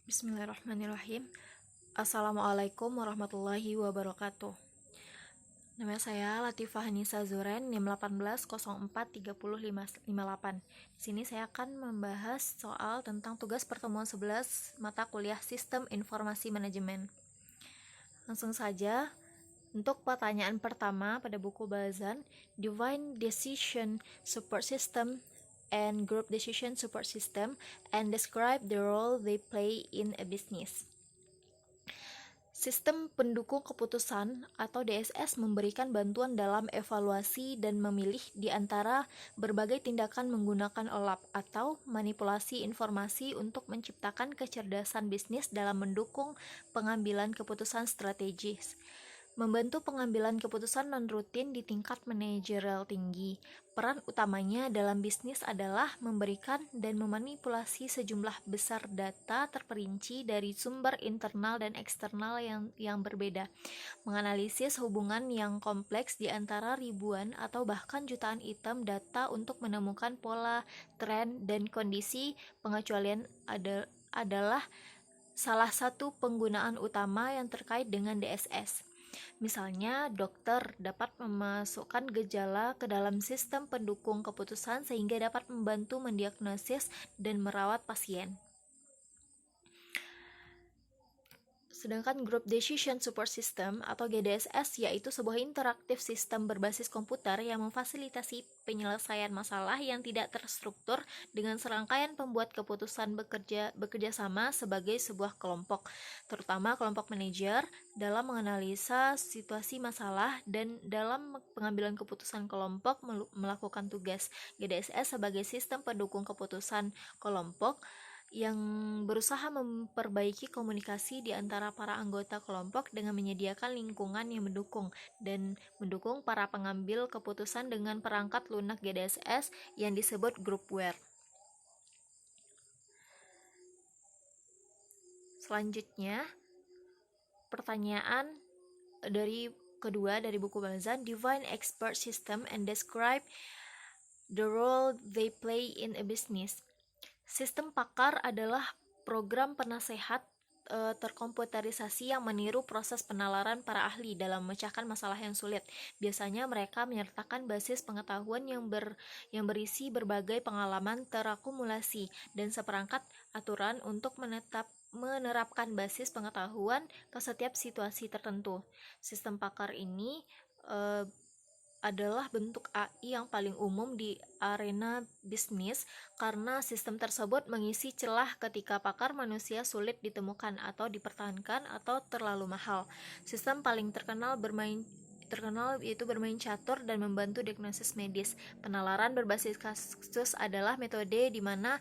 Bismillahirrahmanirrahim. Assalamualaikum warahmatullahi wabarakatuh. Nama saya Latifah Nisa Zuren, NIM 18043058. Di sini saya akan membahas soal tentang tugas pertemuan 11 mata kuliah Sistem Informasi Manajemen. Langsung saja, untuk pertanyaan pertama pada buku Bazan, Define Decision Support System and Group Decision Support System and describe the role they play in a business. Sistem pendukung keputusan atau DSS memberikan bantuan dalam evaluasi dan memilih di antara berbagai tindakan menggunakan OLAP atau manipulasi informasi untuk menciptakan kecerdasan bisnis dalam mendukung pengambilan keputusan strategis. Membantu pengambilan keputusan non-rutin di tingkat manajerial tinggi. Peran utamanya dalam bisnis adalah memberikan dan memanipulasi sejumlah besar data terperinci dari sumber internal dan eksternal yang berbeda. Menganalisis hubungan yang kompleks di antara ribuan atau bahkan jutaan item data untuk menemukan pola, tren, dan kondisi pengecualian adalah salah satu penggunaan utama yang terkait dengan DSS. Misalnya, dokter dapat memasukkan gejala ke dalam sistem pendukung keputusan sehingga dapat membantu mendiagnosis dan merawat pasien. Sedangkan Group Decision Support System atau GDSS yaitu sebuah interaktif sistem berbasis komputer yang memfasilitasi penyelesaian masalah yang tidak terstruktur dengan serangkaian pembuat keputusan bekerja sama sebagai sebuah kelompok, terutama kelompok manajer dalam menganalisa situasi masalah dan dalam pengambilan keputusan kelompok melakukan tugas. GDSS sebagai sistem pendukung keputusan kelompok yang berusaha memperbaiki komunikasi di antara para anggota kelompok dengan menyediakan lingkungan yang mendukung dan mendukung para pengambil keputusan dengan perangkat lunak GDSS yang disebut groupware. Selanjutnya, pertanyaan kedua dari buku Bazan, Define Expert System and describe the role they play in a business. Sistem pakar adalah program penasehat terkomputerisasi yang meniru proses penalaran para ahli dalam memecahkan masalah yang sulit. Biasanya mereka menyertakan basis pengetahuan yang berisi berbagai pengalaman terakumulasi dan seperangkat aturan untuk menerapkan basis pengetahuan ke setiap situasi tertentu. Sistem pakar ini adalah bentuk AI yang paling umum di arena bisnis karena sistem tersebut mengisi celah ketika pakar manusia sulit ditemukan atau dipertahankan atau terlalu mahal. Sistem paling terkenal yaitu bermain catur dan membantu diagnosis medis. Penalaran berbasis kasus adalah metode di mana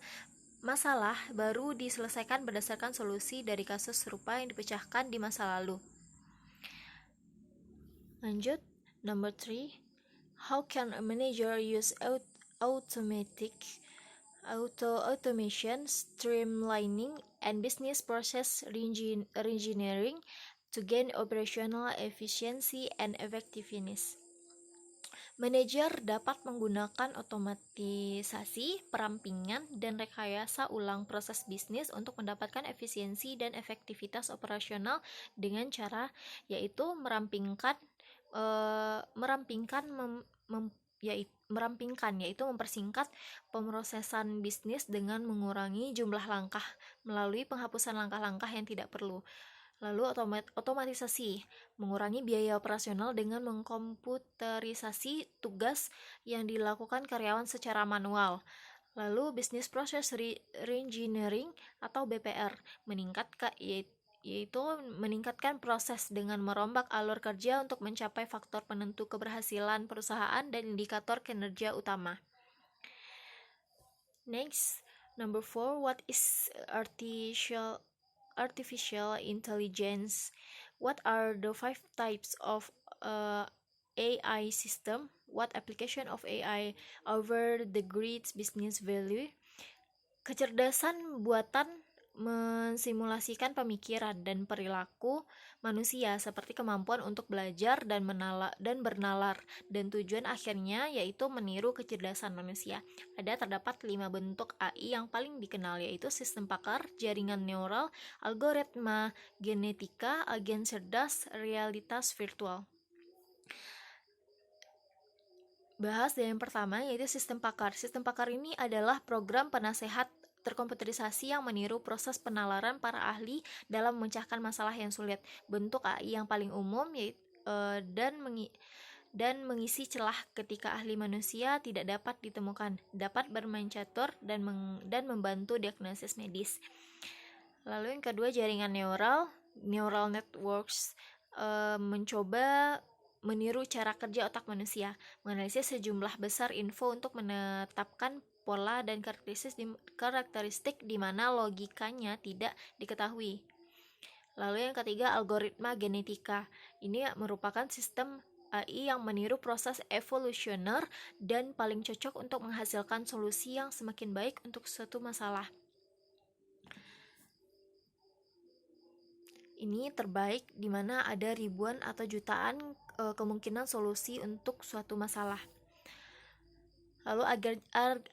masalah baru diselesaikan berdasarkan solusi dari kasus serupa yang dipecahkan di masa lalu. Lanjut, number 3. How can a manager use automation, streamlining, and business process reengineering to gain operational efficiency and effectiveness? Manajer dapat menggunakan otomatisasi, perampingan, dan rekayasa ulang proses bisnis untuk mendapatkan efisiensi dan efektivitas operasional dengan cara yaitu yaitu mempersingkat pemrosesan bisnis dengan mengurangi jumlah langkah melalui penghapusan langkah-langkah yang tidak perlu. Lalu otomatisasi, mengurangi biaya operasional dengan mengkomputerisasi tugas yang dilakukan karyawan secara manual. Lalu business process reengineering atau BPR, yaitu meningkatkan proses dengan merombak alur kerja untuk mencapai faktor penentu keberhasilan perusahaan dan indikator kinerja utama. Next, number 4, what is artificial intelligence? What are the 5 types of AI system? What application of AI over the great business value? Kecerdasan buatan mensimulasikan pemikiran dan perilaku manusia seperti kemampuan untuk belajar dan bernalar, dan tujuan akhirnya yaitu meniru kecerdasan manusia. Terdapat 5 bentuk AI yang paling dikenal, yaitu sistem pakar, jaringan neural, algoritma genetika, agen cerdas, realitas virtual. Bahas dari yang pertama, yaitu sistem pakar. Sistem pakar ini adalah program penasehat terkomputerisasi yang meniru proses penalaran para ahli dalam memecahkan masalah yang sulit. Bentuk AI yang paling umum yaitu dan mengisi celah ketika ahli manusia tidak dapat ditemukan, dapat bermain catur dan membantu diagnosis medis. Lalu yang kedua, jaringan neural networks mencoba meniru cara kerja otak manusia, menganalisis sejumlah besar info untuk menetapkan pola dan karakteristik di mana logikanya tidak diketahui. Lalu yang ketiga, algoritma genetika. Ini merupakan sistem AI yang meniru proses evolusioner dan paling cocok untuk menghasilkan solusi yang semakin baik untuk suatu masalah. Ini terbaik di mana ada ribuan atau jutaan kemungkinan solusi untuk suatu masalah. Lalu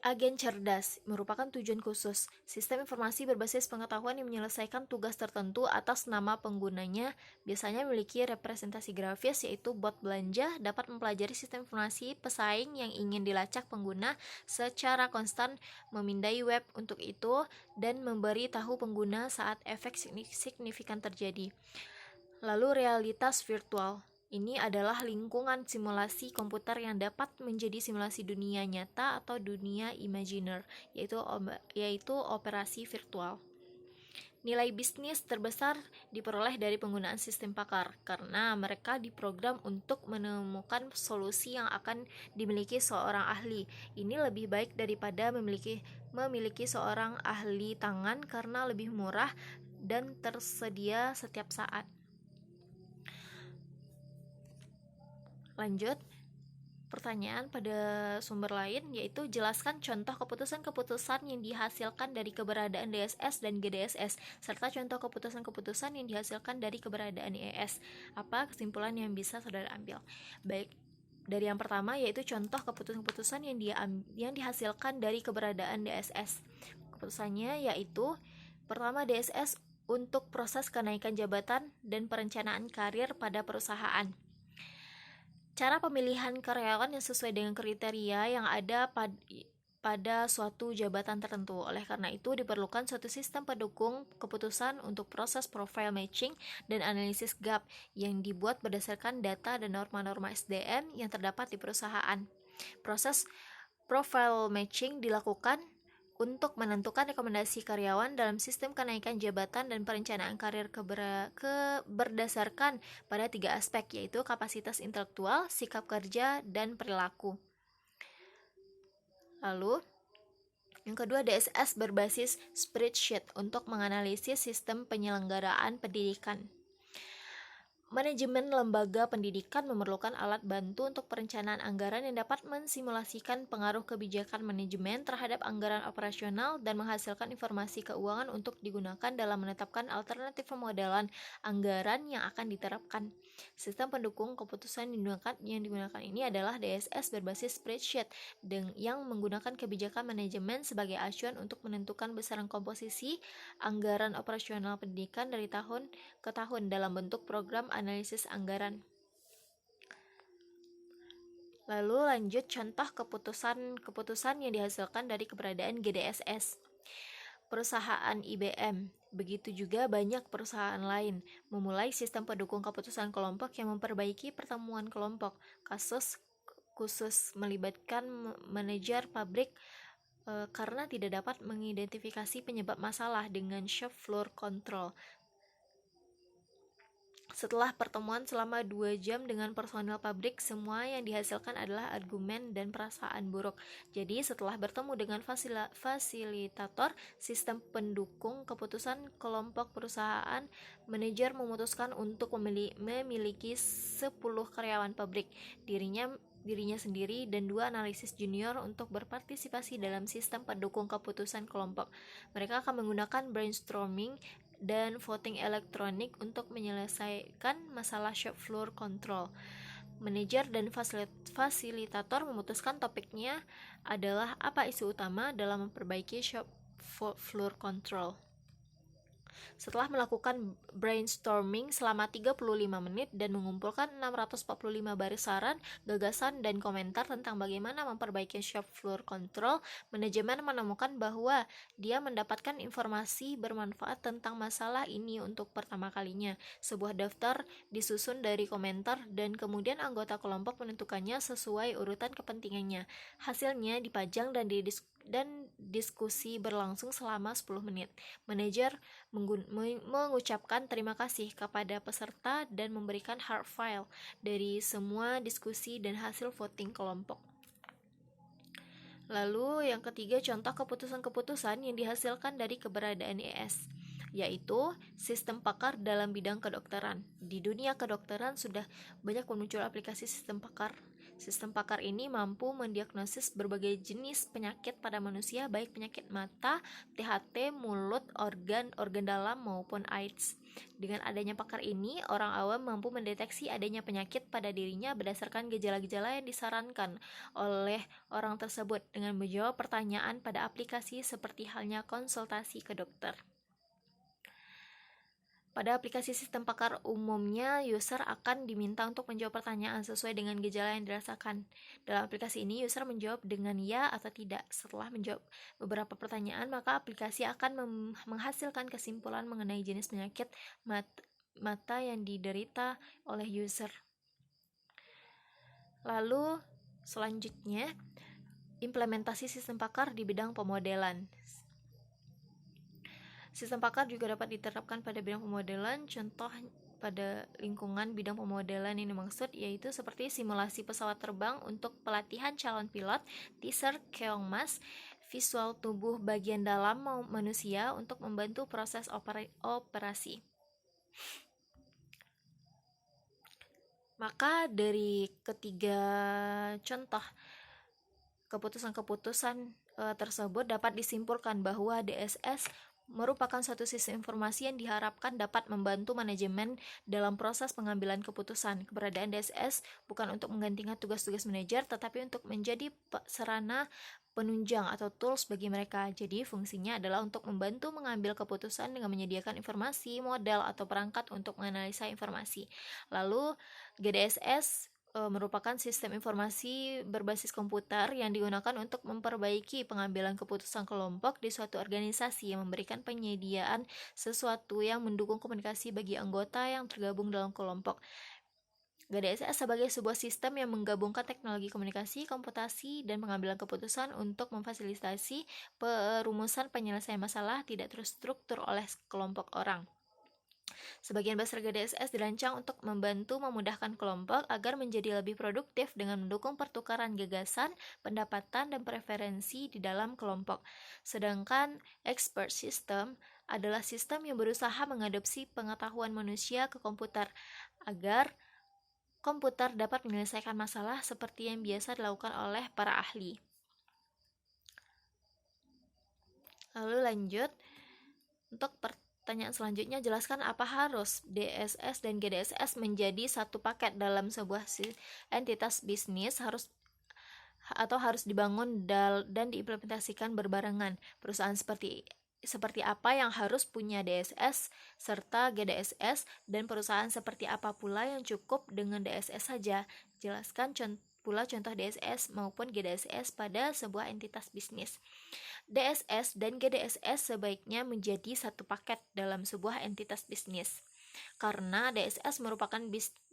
agen cerdas merupakan tujuan khusus, sistem informasi berbasis pengetahuan yang menyelesaikan tugas tertentu atas nama penggunanya, biasanya memiliki representasi grafis, yaitu bot belanja dapat mempelajari sistem informasi pesaing yang ingin dilacak pengguna secara konstan, memindai web untuk itu, dan memberi tahu pengguna saat efek signifikan terjadi. Lalu realitas virtual. Ini adalah lingkungan simulasi komputer yang dapat menjadi simulasi dunia nyata atau dunia imaginer, yaitu operasi virtual. Nilai bisnis terbesar diperoleh dari penggunaan sistem pakar, karena mereka diprogram untuk menemukan solusi yang akan dimiliki seorang ahli. Ini lebih baik daripada memiliki seorang ahli tangan karena lebih murah dan tersedia setiap saat. Lanjut, pertanyaan pada sumber lain, yaitu jelaskan contoh keputusan-keputusan yang dihasilkan dari keberadaan DSS dan GDSS, serta contoh keputusan-keputusan yang dihasilkan dari keberadaan IES. Apa kesimpulan yang bisa saudara ambil? Baik, dari yang pertama, yaitu contoh keputusan-keputusan yang dihasilkan dari keberadaan DSS. Keputusannya yaitu, pertama, DSS untuk proses kenaikan jabatan dan perencanaan karir pada perusahaan. Cara pemilihan karyawan yang sesuai dengan kriteria yang ada pada suatu jabatan tertentu. Oleh karena itu, diperlukan suatu sistem pendukung keputusan untuk proses profile matching dan analisis gap yang dibuat berdasarkan data dan norma-norma SDM yang terdapat di perusahaan. Proses profile matching dilakukan untuk menentukan rekomendasi karyawan dalam sistem kenaikan jabatan dan perencanaan karir berdasarkan pada 3 aspek, yaitu kapasitas intelektual, sikap kerja, dan perilaku. Lalu, yang kedua, DSS berbasis spreadsheet untuk menganalisis sistem penyelenggaraan pendidikan. Manajemen lembaga pendidikan memerlukan alat bantu untuk perencanaan anggaran yang dapat mensimulasikan pengaruh kebijakan manajemen terhadap anggaran operasional dan menghasilkan informasi keuangan untuk digunakan dalam menetapkan alternatif pemodelan anggaran yang akan diterapkan. Sistem pendukung keputusan yang digunakan ini adalah DSS berbasis spreadsheet yang menggunakan kebijakan manajemen sebagai acuan untuk menentukan besaran komposisi anggaran operasional pendidikan dari tahun ke tahun dalam bentuk program analisis anggaran. Lalu lanjut contoh keputusan yang dihasilkan dari keberadaan GDSS. Perusahaan IBM, begitu juga banyak perusahaan lain, memulai sistem pendukung keputusan kelompok yang memperbaiki pertemuan kelompok. Kasus khusus melibatkan manajer pabrik karena tidak dapat mengidentifikasi penyebab masalah dengan shop floor control. Setelah pertemuan selama 2 jam dengan personel pabrik, semua yang dihasilkan adalah argumen dan perasaan buruk. Jadi setelah bertemu dengan fasilitator sistem pendukung keputusan kelompok perusahaan, manajer memutuskan untuk memiliki 10 karyawan pabrik. Dirinya dirinya sendiri, dan 2 analisis junior untuk berpartisipasi dalam sistem pendukung keputusan kelompok. Mereka akan menggunakan brainstorming dan voting elektronik untuk menyelesaikan masalah shop floor control. Manajer dan fasilitator memutuskan topiknya adalah apa isu utama dalam memperbaiki shop floor control. Setelah melakukan brainstorming selama 35 menit dan mengumpulkan 645 baris saran, gagasan, dan komentar tentang bagaimana memperbaiki shop floor control, manajemen menemukan bahwa dia mendapatkan informasi bermanfaat tentang masalah ini untuk pertama kalinya. Sebuah daftar disusun dari komentar dan kemudian anggota kelompok menentukannya sesuai urutan kepentingannya. Hasilnya dipajang dan diskusi berlangsung selama 10 menit. Manajer mengucapkan terima kasih kepada peserta dan memberikan hard file dari semua diskusi dan hasil voting kelompok. Lalu yang ketiga, contoh keputusan-keputusan yang dihasilkan dari keberadaan ES, yaitu sistem pakar dalam bidang kedokteran. Di dunia kedokteran sudah banyak muncul aplikasi sistem pakar. Sistem pakar ini mampu mendiagnosis berbagai jenis penyakit pada manusia, baik penyakit mata, THT, mulut, organ dalam, maupun AIDS. Dengan adanya pakar ini, orang awam mampu mendeteksi adanya penyakit pada dirinya berdasarkan gejala-gejala yang disarankan oleh orang tersebut dengan menjawab pertanyaan pada aplikasi seperti halnya konsultasi ke dokter. Pada aplikasi sistem pakar umumnya, user akan diminta untuk menjawab pertanyaan sesuai dengan gejala yang dirasakan. Dalam aplikasi ini, user menjawab dengan ya atau tidak. Setelah menjawab beberapa pertanyaan, maka aplikasi akan menghasilkan kesimpulan mengenai jenis penyakit mata yang diderita oleh user. Lalu, selanjutnya, implementasi sistem pakar di bidang pemodelan. Sistem pakar juga dapat diterapkan pada bidang pemodelan. Contoh pada lingkungan bidang pemodelan ini maksud yaitu seperti simulasi pesawat terbang untuk pelatihan calon pilot, teaser keongmas, visual tubuh bagian dalam manusia untuk membantu proses operasi. Maka dari ketiga contoh keputusan-keputusan tersebut dapat disimpulkan bahwa DSS merupakan suatu sistem informasi yang diharapkan dapat membantu manajemen dalam proses pengambilan keputusan. Keberadaan DSS bukan untuk menggantikan tugas-tugas manajer, tetapi untuk menjadi sarana penunjang atau tools bagi mereka. Jadi fungsinya adalah untuk membantu mengambil keputusan dengan menyediakan informasi, model, atau perangkat untuk menganalisa informasi. Lalu GDSS merupakan sistem informasi berbasis komputer yang digunakan untuk memperbaiki pengambilan keputusan kelompok di suatu organisasi yang memberikan penyediaan sesuatu yang mendukung komunikasi bagi anggota yang tergabung dalam kelompok. GDSS sebagai sebuah sistem yang menggabungkan teknologi komunikasi, komputasi, dan pengambilan keputusan untuk memfasilitasi perumusan penyelesaian masalah tidak terstruktur oleh kelompok orang. Sebagian besar GDSS dirancang untuk memudahkan kelompok agar menjadi lebih produktif dengan mendukung pertukaran gagasan, pendapatan, dan preferensi di dalam kelompok. Sedangkan expert system adalah sistem yang berusaha mengadopsi pengetahuan manusia ke komputer agar komputer dapat menyelesaikan masalah seperti yang biasa dilakukan oleh para ahli. Lalu lanjut, untuk pertanyaan selanjutnya, jelaskan apa harus DSS dan GDSS menjadi satu paket dalam sebuah entitas bisnis harus dibangun dan diimplementasikan berbarengan. Perusahaan seperti apa yang harus punya DSS serta GDSS, dan perusahaan seperti apa pula yang cukup dengan DSS saja. Jelaskan pula contoh DSS maupun GDSS pada sebuah entitas bisnis. DSS dan GDSS sebaiknya menjadi satu paket dalam sebuah entitas bisnis, karena DSS merupakan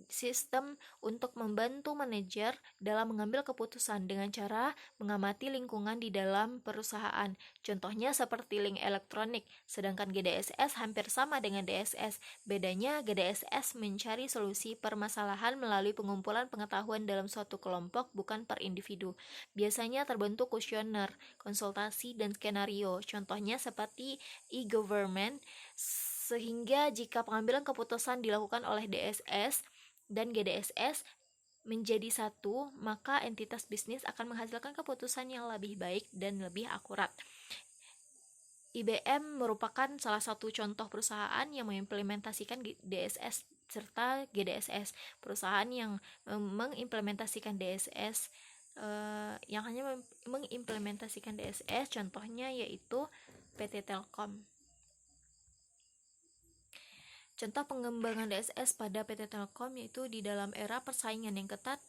sistem untuk membantu manajer dalam mengambil keputusan dengan cara mengamati lingkungan di dalam perusahaan. Contohnya seperti link elektronik, sedangkan GDSS hampir sama dengan DSS. Bedanya GDSS mencari solusi permasalahan melalui pengumpulan pengetahuan dalam suatu kelompok, bukan per individu. Biasanya terbentuk kuesioner, konsultasi, dan skenario. Contohnya seperti e-government, sehingga jika pengambilan keputusan dilakukan oleh DSS dan GDSS, menjadi satu, maka entitas bisnis akan menghasilkan keputusan yang lebih baik dan lebih akurat. IBM merupakan salah satu contoh perusahaan yang mengimplementasikan DSS serta GDSS. Perusahaan yang mengimplementasikan DSS yang hanya mengimplementasikan DSS, contohnya yaitu PT Telkom. Contoh pengembangan DSS pada PT Telkom yaitu di dalam era persaingan yang ketat,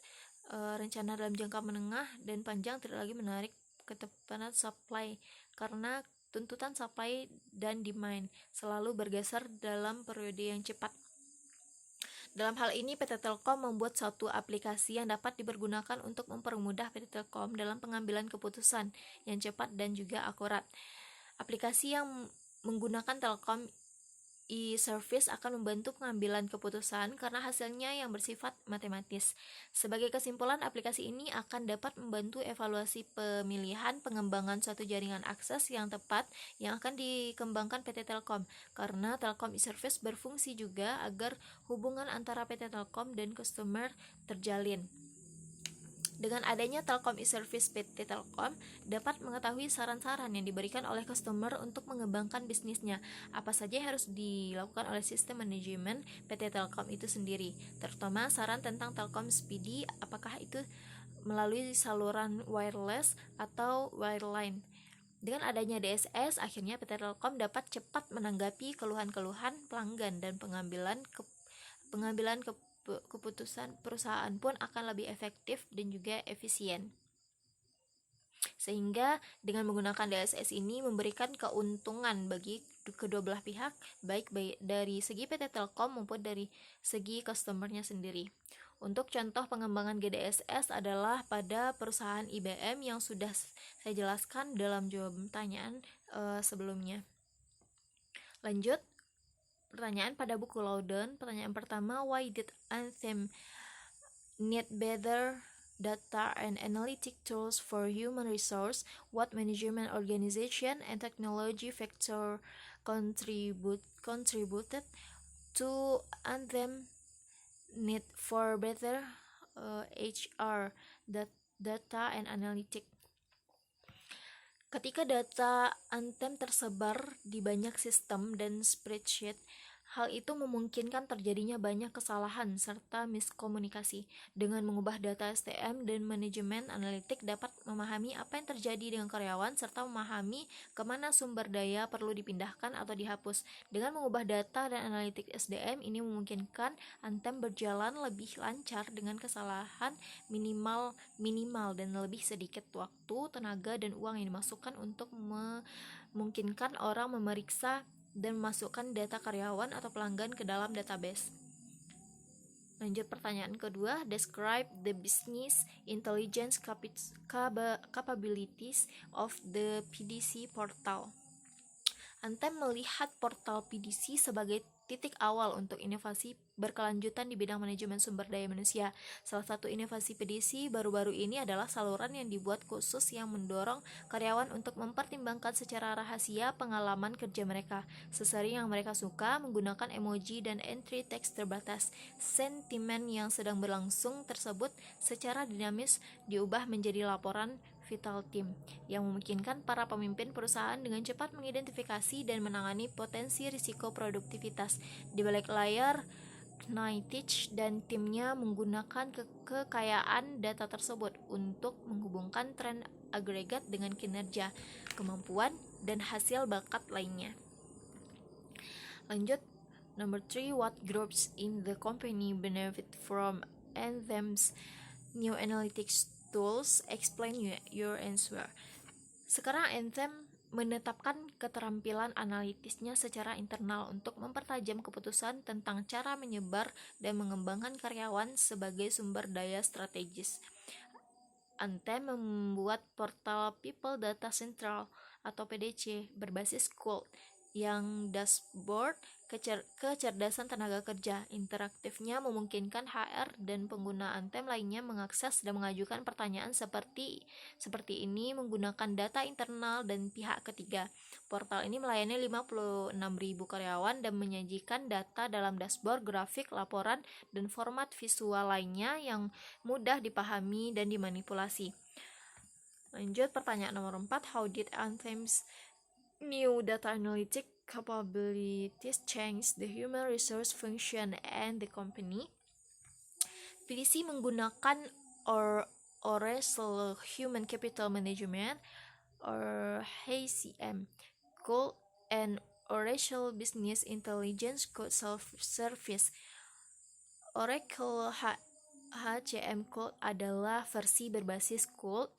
rencana dalam jangka menengah dan panjang tidak lagi menarik ketepatan supply karena tuntutan supply dan demand selalu bergeser dalam periode yang cepat. Dalam hal ini, PT Telkom membuat suatu aplikasi yang dapat dipergunakan untuk mempermudah PT Telkom dalam pengambilan keputusan yang cepat dan juga akurat. Aplikasi yang menggunakan Telkom e-service akan membantu pengambilan keputusan karena hasilnya yang bersifat matematis. Sebagai kesimpulan, aplikasi ini akan dapat membantu evaluasi pemilihan pengembangan suatu jaringan akses yang tepat yang akan dikembangkan PT Telkom, karena Telkom e-service berfungsi juga agar hubungan antara PT Telkom dan customer terjalin. Dengan adanya Telkom e-service, PT Telkom dapat mengetahui saran-saran yang diberikan oleh customer untuk mengembangkan bisnisnya. Apa saja yang harus dilakukan oleh sistem manajemen PT Telkom itu sendiri, terutama saran tentang Telkom Speedy, apakah itu melalui saluran wireless atau wireline. Dengan adanya DSS, akhirnya PT Telkom dapat cepat menanggapi keluhan-keluhan pelanggan dan pengambilan keputusan perusahaan pun akan lebih efektif dan juga efisien. Sehingga dengan menggunakan DSS ini memberikan keuntungan bagi kedua belah pihak, baik dari segi PT Telkom maupun dari segi customernya sendiri. Untuk contoh pengembangan GDSS adalah pada perusahaan IBM yang sudah saya jelaskan dalam jawaban pertanyaan sebelumnya. Lanjut, pertanyaan pada buku Loudon. Pertanyaan pertama, why did Anthem need better data and analytic tools for human resource? What management, organization, and technology factor contributed to Anthem need for better HR data and analytic? Ketika data Anthem tersebar di banyak sistem dan spreadsheet, hal itu memungkinkan terjadinya banyak kesalahan serta miskomunikasi. Dengan mengubah data STM dan manajemen analitik dapat memahami apa yang terjadi dengan karyawan serta memahami kemana sumber daya perlu dipindahkan atau dihapus. Dengan mengubah data dan analitik SDM, ini memungkinkan Anthem berjalan lebih lancar dengan kesalahan minimal dan lebih sedikit waktu, tenaga, dan uang yang dimasukkan untuk memungkinkan orang memeriksa dan memasukkan data karyawan atau pelanggan ke dalam database. Lanjut pertanyaan kedua, describe the business intelligence capabilities of the PDC portal. Anthem melihat portal PDC sebagai titik awal untuk inovasi berkelanjutan di bidang manajemen sumber daya manusia. Salah satu inovasi PDC baru-baru ini adalah saluran yang dibuat khusus yang mendorong karyawan untuk mempertimbangkan secara rahasia pengalaman kerja mereka, sesering yang mereka suka, menggunakan emoji dan entry text terbatas. Sentimen yang sedang berlangsung tersebut secara dinamis diubah menjadi laporan Vital Team yang memungkinkan para pemimpin perusahaan dengan cepat mengidentifikasi dan menangani potensi risiko produktivitas. Di balik layar, Knightage dan timnya menggunakan kekayaan data tersebut untuk menghubungkan tren agregat dengan kinerja, kemampuan, dan hasil bakat lainnya. Lanjut, number 3, what groups in the company benefit from Anthem's new analytics tools? Explain your answer. Sekarang Anthem menetapkan keterampilan analitisnya secara internal untuk mempertajam keputusan tentang cara menyebar dan mengembangkan karyawan sebagai sumber daya strategis. Anthem membuat portal People Data Central atau PDC berbasis Cold yang dashboard kecerdasan tenaga kerja. Interaktifnya memungkinkan HR dan pengguna Anthem lainnya mengakses dan mengajukan pertanyaan seperti ini menggunakan data internal dan pihak ketiga. Portal ini melayani 56.000 karyawan dan menyajikan data dalam dashboard, grafik, laporan, dan format visual lainnya yang mudah dipahami dan dimanipulasi. Lanjut pertanyaan nomor 4, how did Anthem's new data analytic capabilities change the human resource function and the company? PDC menggunakan Oracle Human Capital Management or HCM Cloud and Oracle Business Intelligence Cloud Service. Oracle HCM Cloud adalah versi berbasis cloud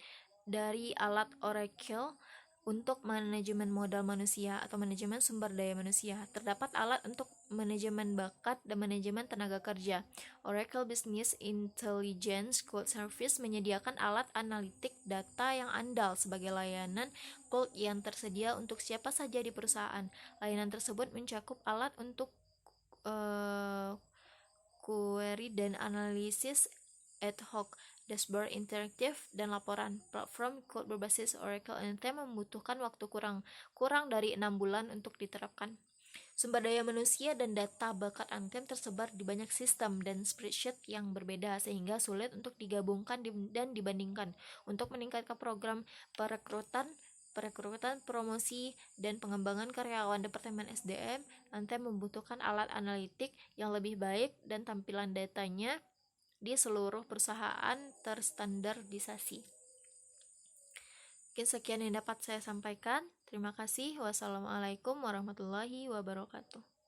dari alat Oracle untuk manajemen modal manusia atau manajemen sumber daya manusia. Terdapat alat untuk manajemen bakat dan manajemen tenaga kerja. Oracle Business Intelligence Cloud Service menyediakan alat analitik data yang andal sebagai layanan cloud yang tersedia untuk siapa saja di perusahaan. Layanan tersebut mencakup alat untuk query dan analisis ad hoc, dashboard interaktif, dan laporan. Platform cloud berbasis Oracle Anthem membutuhkan waktu kurang dari 6 bulan untuk diterapkan. Sumber daya manusia dan data bakat Anthem tersebar di banyak sistem dan spreadsheet yang berbeda sehingga sulit untuk digabungkan dan dibandingkan. Untuk meningkatkan program perekrutan, promosi, dan pengembangan karyawan Departemen SDM, Anthem membutuhkan alat analitik yang lebih baik dan tampilan datanya di seluruh perusahaan terstandarisasi. Mungkin sekian yang dapat saya sampaikan. Terima kasih. Wassalamualaikum warahmatullahi wabarakatuh.